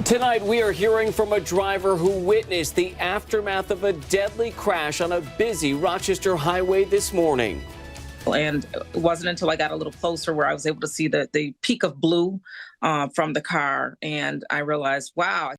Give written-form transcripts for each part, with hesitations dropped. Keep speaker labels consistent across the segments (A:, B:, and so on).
A: Tonight, we are hearing from a driver who witnessed the aftermath of a deadly crash on a busy Rochester highway this morning.
B: And it wasn't until I got a little closer where I was able to see the peak of blue from the car, and I realized, wow.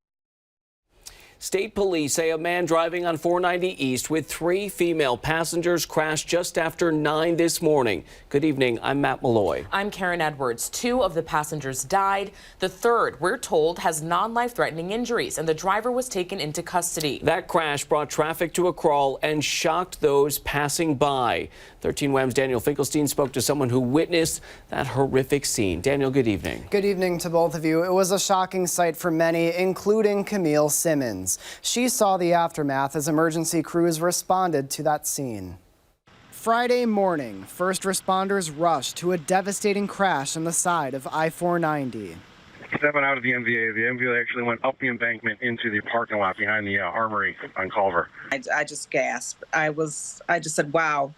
A: State police say a man driving on 490 East with 3 female passengers crashed just after 9 this morning. Good evening, I'm Matt Malloy.
C: I'm Karen Edwards. 2 of the passengers died. The third, we're told, has non-life-threatening injuries, and the driver was taken into custody.
A: That crash brought traffic to a crawl and shocked those passing by. 13 WHAM's Daniel Finkelstein spoke to someone who witnessed that horrific scene. Daniel, good evening.
D: Good evening to both of you. It was a shocking sight for many, including Camille Simmons. She saw the aftermath as emergency crews responded to that scene. Friday morning, first responders rushed to a devastating crash on the side of I-490.
E: Stepping out of the MVA actually went up the embankment into the parking lot behind the armory on Culver.
B: I just gasped. I just said, wow,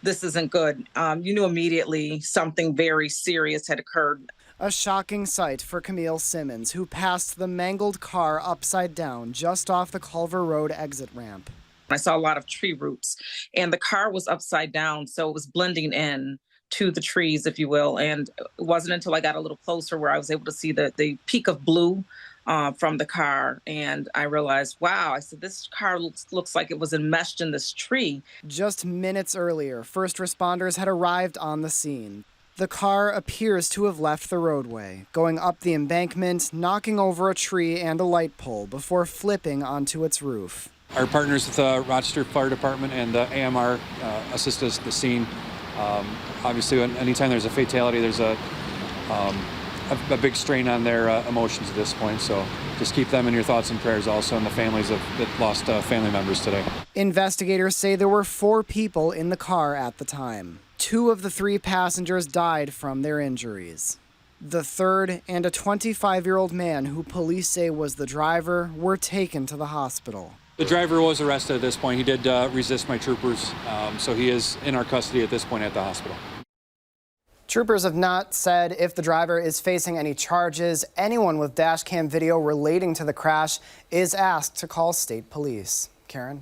B: this isn't good. You knew immediately something very serious had occurred.
D: A shocking sight for Camille Simmons, who passed the mangled car upside down just off the Culver Road exit ramp.
B: I saw a lot of tree roots, and the car was upside down, so it was blending in to the trees, if you will. And it wasn't until I got a little closer where I was able to see the peak of blue from the car, and I realized, wow, I said, this car looks like it was enmeshed in this tree.
D: Just minutes earlier, first responders had arrived on the scene. The car appears to have left the roadway, going up the embankment, knocking over a tree and a light pole before flipping onto its roof.
F: Our partners with the Rochester Fire Department and the AMR assist us at the scene. Obviously, anytime there's a fatality, there's a big strain on their emotions at this point. So just keep them in your thoughts and prayers also, and the families that lost family members today. Investigators
D: say there were 4 people in the car at the time. 2 of the 3 passengers died from their injuries. The third and a 25-year-old man who police say was the driver were taken to the hospital.
F: The driver was arrested at this point. He did resist my troopers, so he is in our custody at this point at the hospital.
D: Troopers have not said if the driver is facing any charges. Anyone with dash cam video relating to the crash is asked to call state police. Karen?